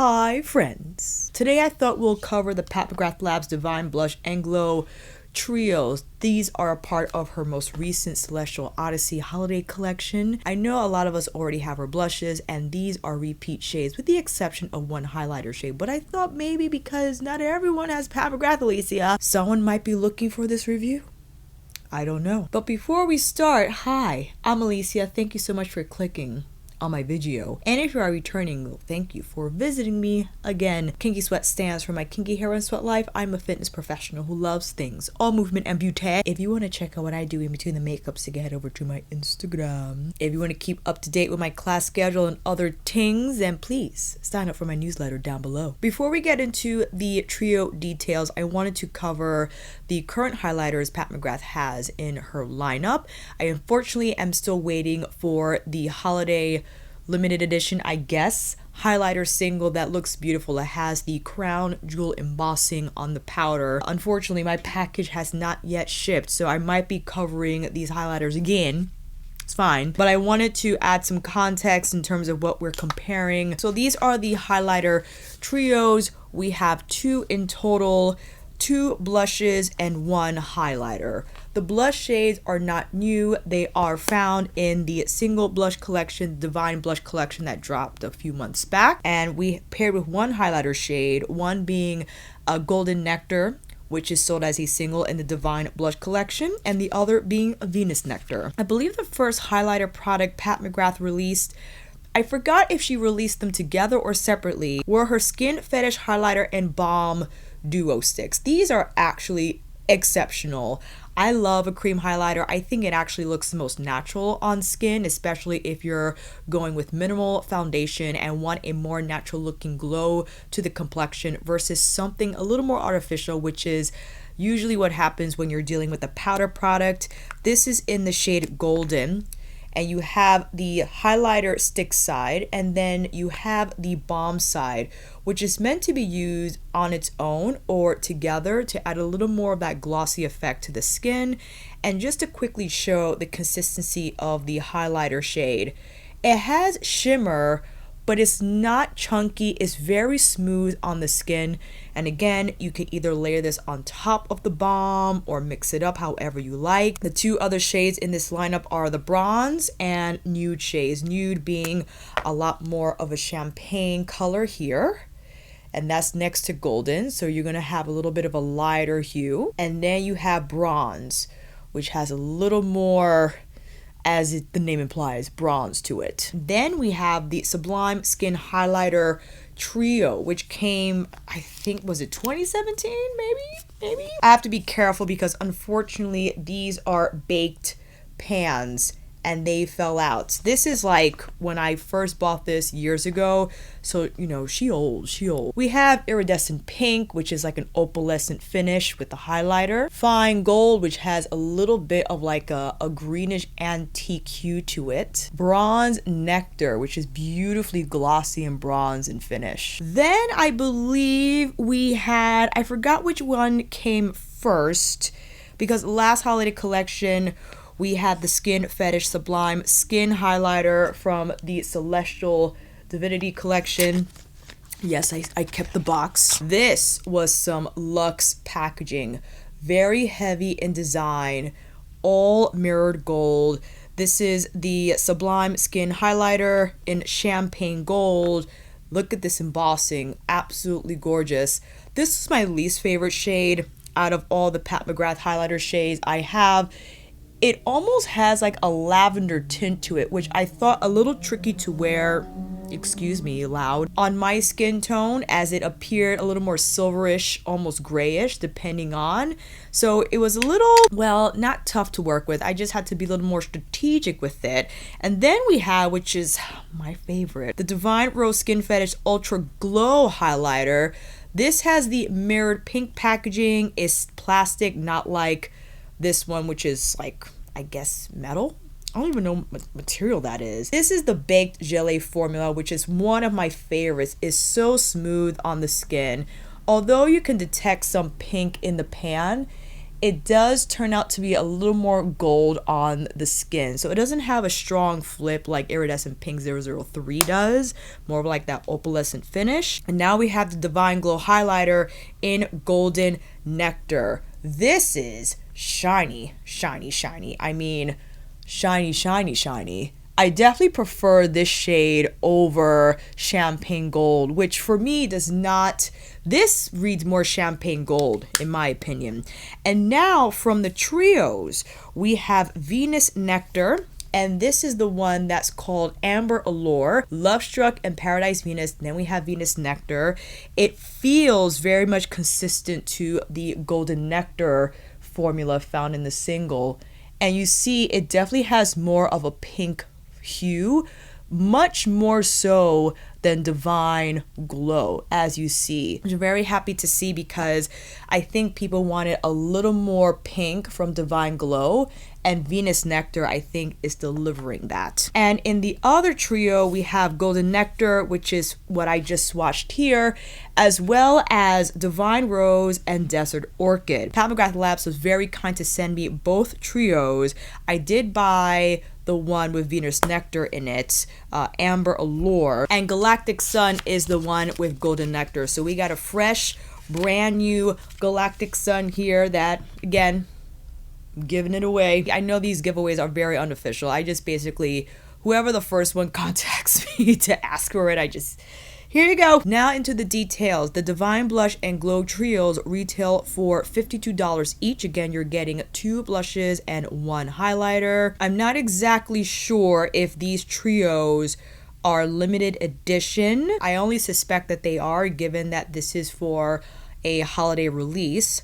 Hi friends! Today I thought we'll cover the Pat McGrath Labs Divine Blush and Glow Trios. These are a part of her most recent Celestial Odyssey holiday collection. I know a lot of us already have her blushes, and these are repeat shades with the exception of one highlighter shade, but I thought maybe because not everyone has Pat McGrath, Alicia, someone might be looking for this review. I don't know. But before we start, hi, I'm Alicia. Thank you so much for clicking on my video, and if you are returning, thank you for visiting me again. Kinky Sweat stands for my kinky hair and sweat life. I'm a fitness professional who loves things, all movement and beauty. If you want to check out what I do in between the makeups, you can head over to my Instagram. If you want to keep up to date with my class schedule and other things, then please sign up for my newsletter down below. Before we get into the trio details, I wanted to cover the current highlighters Pat McGrath has in her lineup. I unfortunately am still waiting for the holiday limited edition, I guess, highlighter single that looks beautiful. It has the crown jewel embossing on the powder. Unfortunately, my package has not yet shipped, so I might be covering these highlighters again. It's fine, but I wanted to add some context in terms of what we're comparing. So these are the highlighter trios. We have two in total, 2 blushes and 1 highlighter. The blush shades are not new. They are found in the single blush collection, Divine Blush collection that dropped a few months back. And we paired with 1 highlighter shade, one being a Golden Nectar, which is sold as a single in the Divine Blush collection, and the other being a Venus Nectar. I believe the first highlighter product Pat McGrath released, I forgot if she released them together or separately, were her Skin Fetish highlighter and balm duo sticks. These are actually exceptional. I love a cream highlighter. I think it actually looks the most natural on skin, especially if you're going with minimal foundation and want a more natural looking glow to the complexion versus something a little more artificial, which is usually what happens when you're dealing with a powder product. This is in the shade Golden, and you have the highlighter stick side, and then you have the balm side, which is meant to be used on its own or together to add a little more of that glossy effect to the skin. And just to quickly show the consistency of the highlighter shade, it has shimmer, but it's not chunky. It's very smooth on the skin. And again, you can either layer this on top of the balm or mix it up however you like. The 2 other shades in this lineup are the bronze and nude shades. Nude being a lot more of a champagne color here, and that's next to golden, so you're gonna have a little bit of a lighter hue. And then you have bronze, which has a little more, as the name implies, bronze to it. Then we have the Sublime Skin Highlighter Trio, which came, I think, was it 2017, maybe? I have to be careful because unfortunately these are baked pans and they fell out. This is like when I first bought this years ago, so you know, she old. We have Iridescent Pink, which is like an opalescent finish with the highlighter. Fine Gold, which has a little bit of like a greenish antique hue to it. Bronze Nectar, which is beautifully glossy and bronze in finish. Then I believe we had, I forgot which one came first, because last holiday collection we had the Skin Fetish Sublime Skin Highlighter from the Celestial Divinity collection. Yes, I kept the box. This was some luxe packaging. Very heavy in design, all mirrored gold. This is the Sublime Skin Highlighter in champagne gold. Look at this embossing, absolutely gorgeous. This is my least favorite shade out of all the Pat McGrath highlighter shades I have. It almost has like a lavender tint to it, which I thought a little tricky to wear, excuse me, loud, on my skin tone, as it appeared a little more silverish, almost grayish, depending on. So it was a little, well, not tough to work with. I just had to be a little more strategic with it. And then we have, which is my favorite, the Divine Rose Skin Fetish Ultra Glow Highlighter. This has the mirrored pink packaging. It's plastic, not like this one, which is like, I guess, metal. I don't even know what material that is. This is the baked gelée formula, which is one of my favorites. It's so smooth on the skin. Although you can detect some pink in the pan, it does turn out to be a little more gold on the skin. So it doesn't have a strong flip like Iridescent Pink 003 does, more of like that opalescent finish. And now we have the Divine Glow highlighter in Golden Nectar. This is shiny, shiny, shiny. I mean, shiny, shiny, shiny. I definitely prefer this shade over Champagne Gold, which for me does not, this reads more Champagne Gold in my opinion. And now from the trios, we have Venus Nectar, and this is the one that's called Amber Allure, Love Struck, and Paradise Venus. Then we have Venus Nectar. It feels very much consistent to the Golden Nectar formula found in the single. And you see it definitely has more of a pink hue, much more so than Divine Glow, as you see. I'm very happy to see because I think people wanted a little more pink from Divine Glow, and Venus Nectar I think is delivering that. And in the other trio we have Golden Nectar, which is what I just swatched here, as well as Divine Rose and Desert Orchid. Pat McGrath Labs was very kind to send me both trios. I did buy the one with Venus Nectar in it, Amber Allure, and Galactic Sun is the one with Golden Nectar. So we got a fresh, brand new Galactic Sun here that, again, I'm giving it away. I know these giveaways are very unofficial. I just basically, whoever the first one contacts me to ask for it, I just, here you go. Now into the details. The Divine Blush and Glow Trios retail for $52 each. Again, you're getting 2 blushes and 1 highlighter. I'm not exactly sure if these trios are limited edition. I only suspect that they are, given that this is for a holiday release.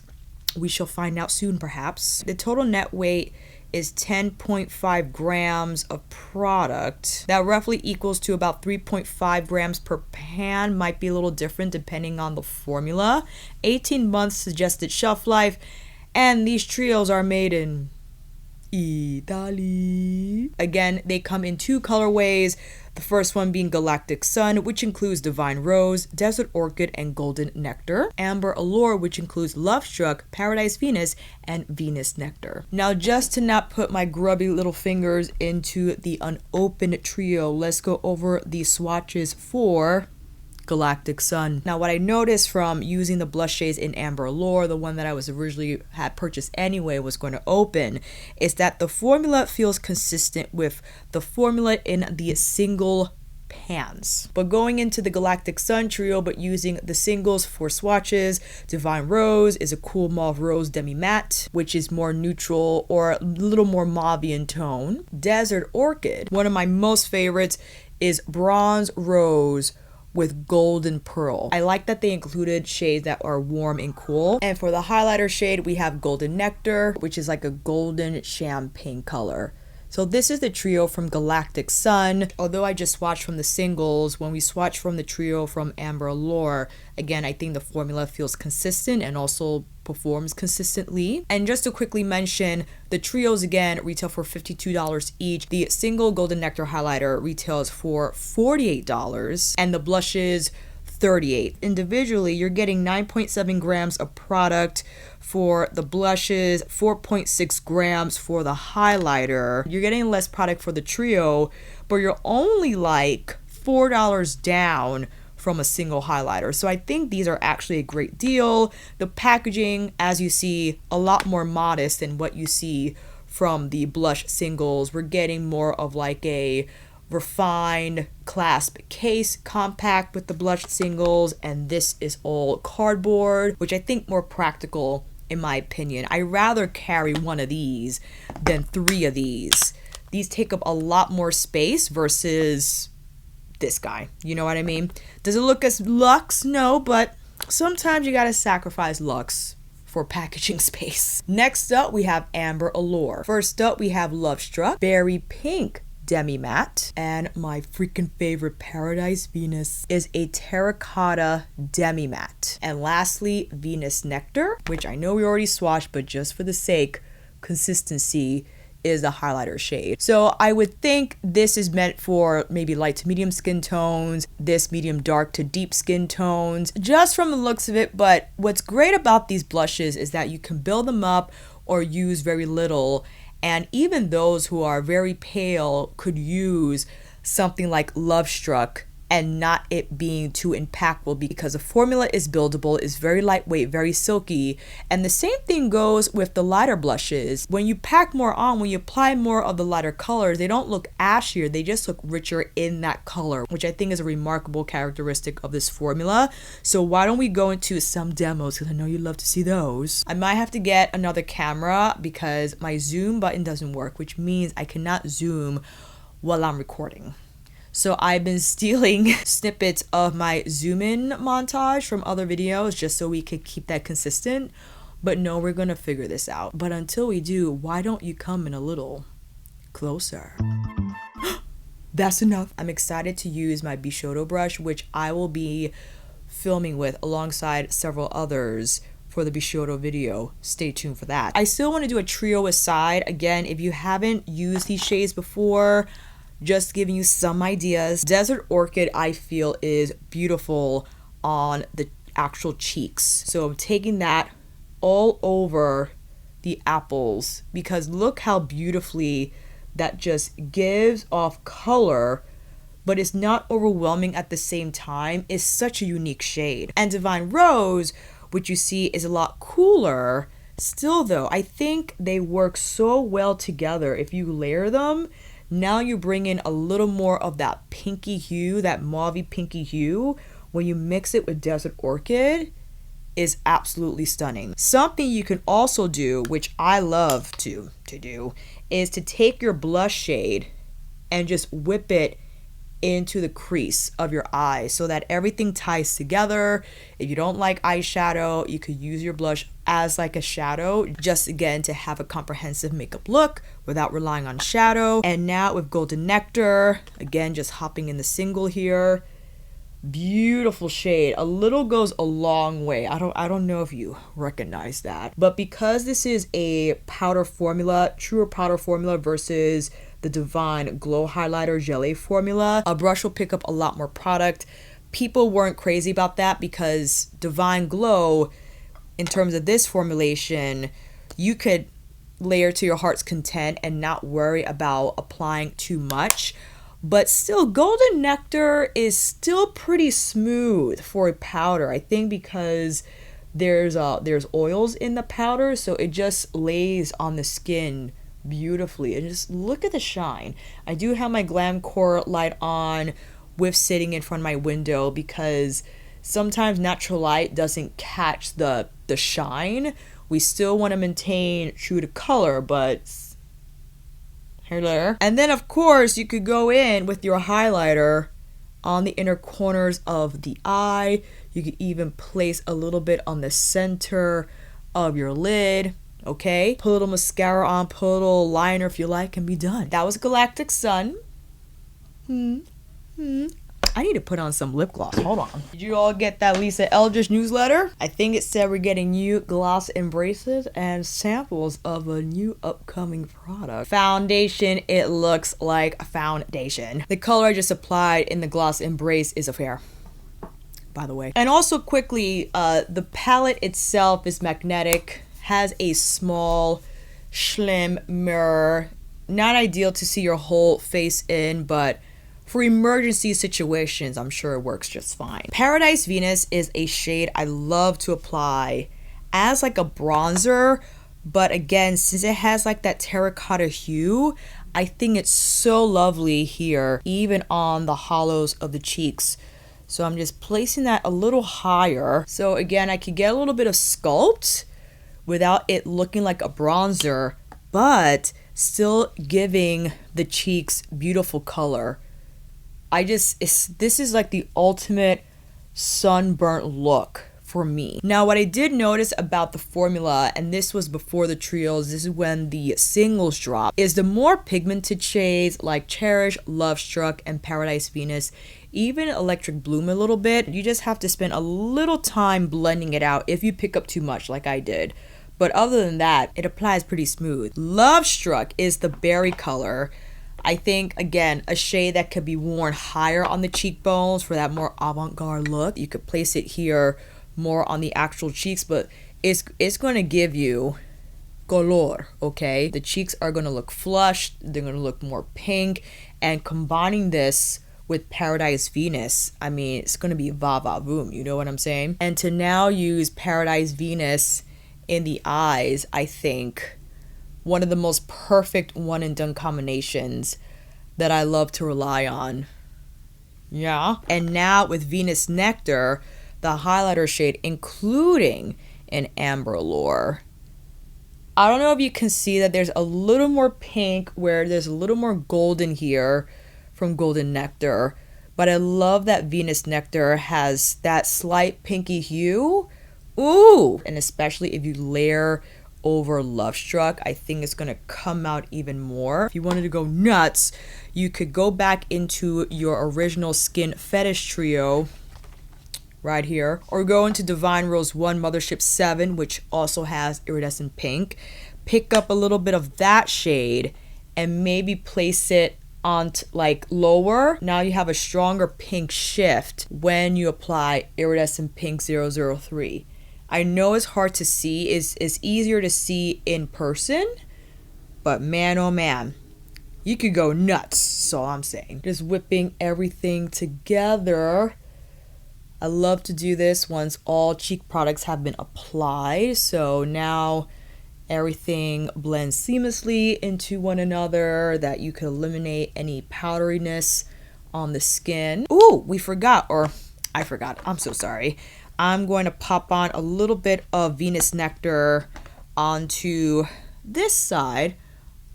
We shall find out soon, perhaps. The total net weight is 10.5 grams of product. That roughly equals to about 3.5 grams per pan. Might be a little different depending on the formula. 18 months suggested shelf life, and these trios are made in Italy. Again, they come in 2 colorways. The first one being Galactic Sun, which includes Divine Rose, Desert Orchid, and Golden Nectar. Amber Allure, which includes Love Struck, Paradise Venus, and Venus Nectar. Now, just to not put my grubby little fingers into the unopened trio, let's go over the swatches for Galactic Sun. Now, what I noticed from using the blush shades in Amber Allure, the one that I was originally had purchased anyway, was going to open, is that the formula feels consistent with the formula in the single pans. But going into the Galactic Sun trio, but using the singles for swatches, Divine Rose is a cool mauve rose demi matte, which is more neutral or a little more mauve in tone. Desert Orchid, one of my most favorites, is Bronze Rose with Golden Pearl. I like that they included shades that are warm and cool. And for the highlighter shade, we have Golden Nectar, which is like a golden champagne color. So this is the trio from Galactic Sun. Although I just swatched from the singles, when we swatch from the trio from Amber Allure, again, I think the formula feels consistent and also performs consistently. And just to quickly mention, the trios again retail for $52 each. The single Golden Nectar highlighter retails for $48 and the blushes $38. Individually, you're getting 9.7 grams of product for the blushes, 4.6 grams for the highlighter. You're getting less product for the trio, but you're only like $4 down from a single highlighter. So I think these are actually a great deal. The packaging, as you see, a lot more modest than what you see from the blush singles. We're getting more of like a refined clasp case, compact with the blush singles, and this is all cardboard, which I think more practical in my opinion. I rather carry one of these than 3 of these. These take up a lot more space versus this guy. You know what I mean? Does it look as luxe? No, but sometimes you gotta sacrifice luxe for packaging space. Next up, we have Amber Allure. First up, we have Love Struck, Berry Pink Demi Matte, and my freaking favorite Paradise Venus is a terracotta demi matte. And lastly, Venus Nectar, which I know we already swatched, but just for the sake consistency, is the highlighter shade. So I would think this is meant for maybe light to medium skin tones, this medium dark to deep skin tones, just from the looks of it. But what's great about these blushes is that you can build them up or use very little, and even those who are very pale could use something like Love Struck and not it being too impactful, because the formula is buildable, is very lightweight, very silky. And the same thing goes with the lighter blushes. When you pack more on, when you apply more of the lighter colors, they don't look ashier, they just look richer in that color, which I think is a remarkable characteristic of this formula. So why don't we go into some demos, because I know you love to see those. I might have to get another camera because my zoom button doesn't work, which means I cannot zoom while I'm recording. So I've been stealing snippets of my zoom in montage from other videos just so we could keep that consistent. But no, we're gonna figure this out. But until we do, why don't you come in a little closer? That's enough. I'm excited to use my Bishoto brush, which I will be filming with alongside several others for the Bishoto video. Stay tuned for that. I still want to do a trio aside. Again, if you haven't used these shades before, just giving you some ideas. Desert Orchid, I feel, is beautiful on the actual cheeks. So I'm taking that all over the apples because look how beautifully that just gives off color, but it's not overwhelming at the same time. It's such a unique shade. And Divine Rose, which you see is a lot cooler. Still though, I think they work so well together. If you layer them, now you bring in a little more of that pinky hue, that mauvey pinky hue. When you mix it with Desert Orchid, is absolutely stunning. Something you can also do, which I love to do, is to take your blush shade and just whip it into the crease of your eye so that everything ties together. If you don't like eyeshadow, you could use your blush as like a shadow, just again to have a comprehensive makeup look without relying on shadow. And now with Golden Nectar, again just hopping in the single here, beautiful shade. A little goes a long way. I don't know if you recognize that, but because this is a powder formula, truer powder formula versus the Divine Glow Highlighter Gelée formula, a brush will pick up a lot more product. People weren't crazy about that because Divine Glow, in terms of this formulation, you could layer to your heart's content and not worry about applying too much. But still, Golden Nectar is still pretty smooth for a powder, I think, because there's oils in the powder, so it just lays on the skin beautifully. And just look at the shine. I do have my Glam Core light on with sitting in front of my window because sometimes natural light doesn't catch the shine. We still want to maintain true to color, but hello. And then of course you could go in with your highlighter on the inner corners of the eye. You could even place a little bit on the center of your lid. Okay, put a little mascara on, put a little liner if you like, and be done. That was Galactic Sun. I need to put on some lip gloss. Hold on. Did you all get that Lisa Eldridge newsletter? I think it said we're getting new gloss embraces and samples of a new upcoming product. Foundation, it looks like a foundation. The color I just applied in the gloss embrace is a fair, by the way. And also quickly, the palette itself is magnetic, has a small, slim mirror. Not ideal to see your whole face in, but for emergency situations, I'm sure it works just fine. Paradise Venus is a shade I love to apply as like a bronzer, but again, since it has like that terracotta hue, I think it's so lovely here, even on the hollows of the cheeks. So I'm just placing that a little higher. So again, I could get a little bit of sculpt without it looking like a bronzer, but still giving the cheeks beautiful color. This is like the ultimate sunburnt look for me. Now, what I did notice about the formula, and this was before the trios, this is when the singles drop, is the more pigmented shades like Cherish, Love Struck, and Paradise Venus, even Electric Bloom a little bit, you just have to spend a little time blending it out if you pick up too much like I did. But other than that, it applies pretty smooth. Love Struck is the berry color. I think, again, a shade that could be worn higher on the cheekbones for that more avant-garde look. You could place it here more on the actual cheeks, but it's going to give you color, okay? The cheeks are going to look flushed. They're going to look more pink. And combining this with Paradise Venus, I mean, it's going to be va va voom, you know what I'm saying? And to now use Paradise Venus in the eyes, I think one of the most perfect one and done combinations that I love to rely on. Yeah. And now with Venus Nectar, the highlighter shade, including an Amber Allure. I don't know if you can see that there's a little more pink where there's a little more golden here from Golden Nectar. But I love that Venus Nectar has that slight pinky hue. Ooh! And especially if you layer over Love Struck, I think it's going to come out even more. If you wanted to go nuts, you could go back into your original Skin Fetish trio right here, or go into Divine Rose 1 Mothership 7, which also has iridescent pink. Pick up a little bit of that shade and maybe place it on like lower. Now you have a stronger pink shift when you apply iridescent pink 003. I know it's hard to see, it's easier to see in person, but man oh man, you could go nuts. So I'm saying, just whipping everything together. I love to do this once all cheek products have been applied. So now everything blends seamlessly into one another, that you could eliminate any powderiness on the skin. Ooh, we forgot, or I forgot, I'm so sorry. I'm going to pop on a little bit of Venus Nectar onto this side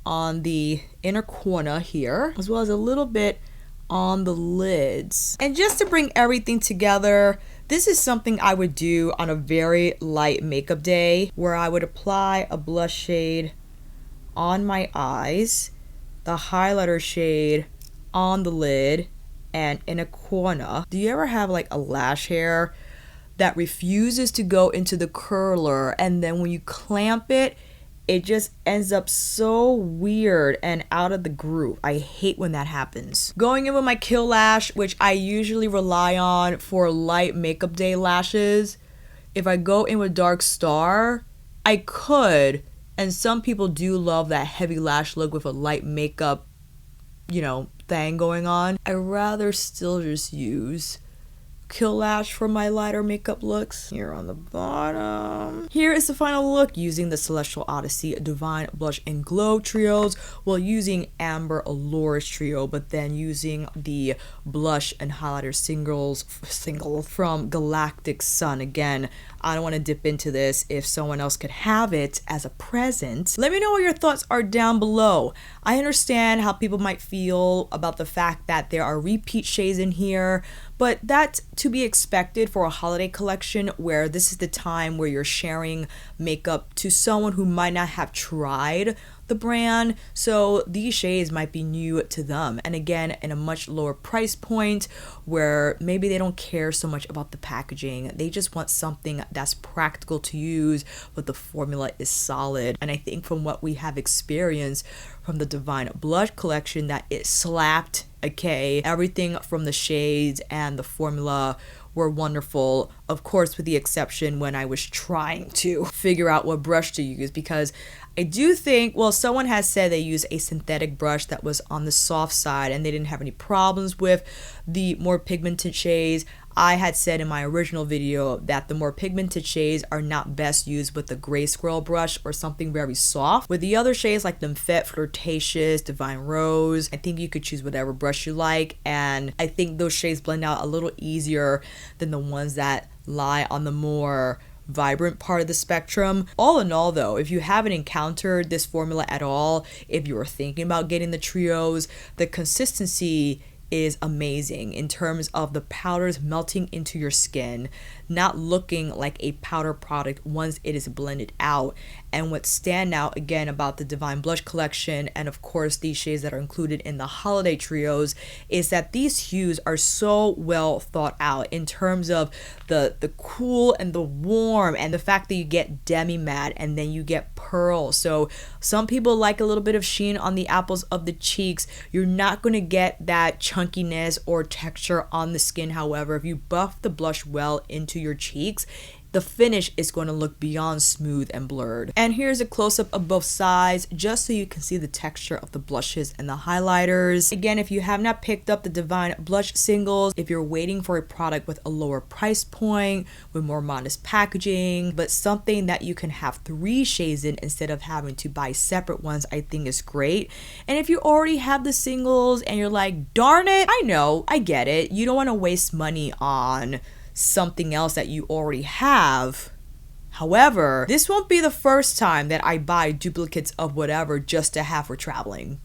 on the inner corner here, as well as a little bit on the lids. And just to bring everything together, this is something I would do on a very light makeup day, where I would apply a blush shade on my eyes, the highlighter shade on the lid, and in a corner. Do you ever have like a lash hair that refuses to go into the curler, and then when you clamp it, it just ends up so weird and out of the groove? I hate when that happens. Going in with my Kill Lash, which I usually rely on for light makeup day lashes. If I go in with Dark Star, I could, and some people do love that heavy lash look with a light makeup, you know, thing going on. I'd rather still just use Kill Lash for my lighter makeup looks. Here on the bottom. Here is the final look using the Celestial Odyssey Divine Blush and Glow trios, while using Amber Allure's trio, but then using the blush and highlighter single from Galactic Sun. Again, I don't want to dip into this if someone else could have it as a present. Let me know what your thoughts are down below. I understand how people might feel about the fact that there are repeat shades in here, but that's to be expected for a holiday collection, where this is the time where you're sharing makeup to someone who might not have tried the brand, so these shades might be new to them. And again, in a much lower price point, where maybe they don't care so much about the packaging, they just want something that's practical to use, but the formula is solid. And I think from what we have experienced from the Divine Blush collection, that it slapped. Okay, everything from the shades and the formula were wonderful, of course with the exception when I was trying to figure out what brush to use, because I do think, well, someone has said they used a synthetic brush that was on the soft side and they didn't have any problems with the more pigmented shades. I had said in my original video that the more pigmented shades are not best used with the gray squirrel brush or something very soft. With the other shades like Nymphet, Flirtatious, Divine Rose, I think you could choose whatever brush you like, and I think those shades blend out a little easier than the ones that lie on the more vibrant part of the spectrum. All in all though, if you haven't encountered this formula at all, if you were thinking about getting the trios, the consistency is amazing in terms of the powders melting into your skin, not looking like a powder product once it is blended out. And what stand out again about the Divine Blush collection, and of course these shades that are included in the holiday trios, is that these hues are so well thought out in terms of the cool and the warm, and the fact that you get demi matte and then you get pearl. So some people like a little bit of sheen on the apples of the cheeks. You're not going to get that chunkiness or texture on the skin. However, if you buff the blush well into your cheeks, the finish is going to look beyond smooth and blurred. And here's a close-up of both sides just so you can see the texture of the blushes and the highlighters. Again, if you have not picked up the Divine Blush singles, if you're waiting for a product with a lower price point, with more modest packaging, but something that you can have 3 shades in instead of having to buy separate ones, I think is great. And if you already have the singles and you're like, darn it, I know, I get it, you don't want to waste money on something else that you already have. However, this won't be the first time that I buy duplicates of whatever just to have for traveling.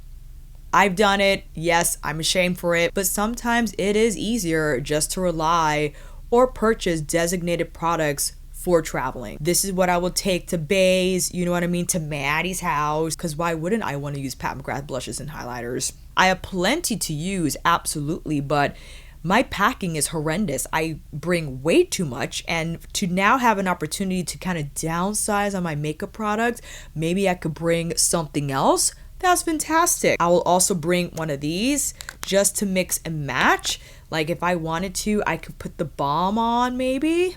I've done it, yes, I'm ashamed for it, but sometimes it is easier just to rely or purchase designated products for traveling. This is what I will take to Bay's, you know what I mean, to Maddie's house, because why wouldn't I want to use Pat McGrath blushes and highlighters? I have plenty to use, absolutely, but my packing is horrendous. I bring way too much, and to now have an opportunity to kind of downsize on my makeup products, maybe I could bring something else. That's fantastic. I will also bring one of these just to mix and match. Like if I wanted to, I could put the balm on maybe,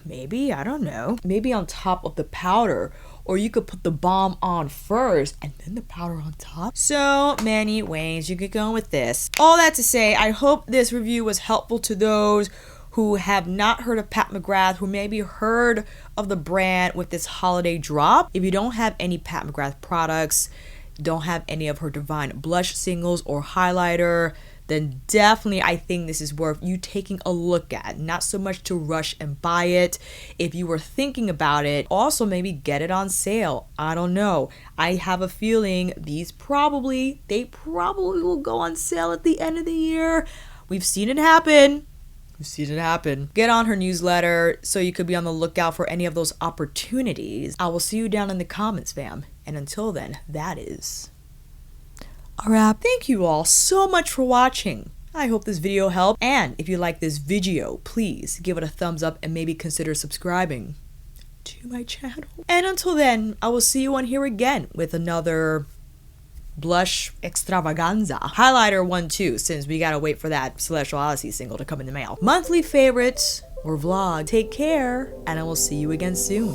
I don't know. Maybe on top of the powder. Or you could put the balm on first and then the powder on top. So many ways you could go with this. All that to say, I hope this review was helpful to those who have not heard of Pat McGrath, who maybe heard of the brand with this holiday drop. If you don't have any Pat McGrath products, don't have any of her Divine Blush singles or highlighter, then definitely I think this is worth you taking a look at. Not so much to rush and buy it. If you were thinking about it, also maybe get it on sale. I don't know. I have a feeling they probably will go on sale at the end of the year. We've seen it happen. Get on her newsletter so you could be on the lookout for any of those opportunities. I will see you down in the comments, fam. And until then, that is a wrap. Thank you all so much for watching. I hope this video helped. And if you like this video, please give it a thumbs up and maybe consider subscribing to my channel. And until then, I will see you on here again with another blush extravaganza. Highlighter one too, since we gotta wait for that Celestial Odyssey single to come in the mail. Monthly favorites or vlog. Take care, and I will see you again soon.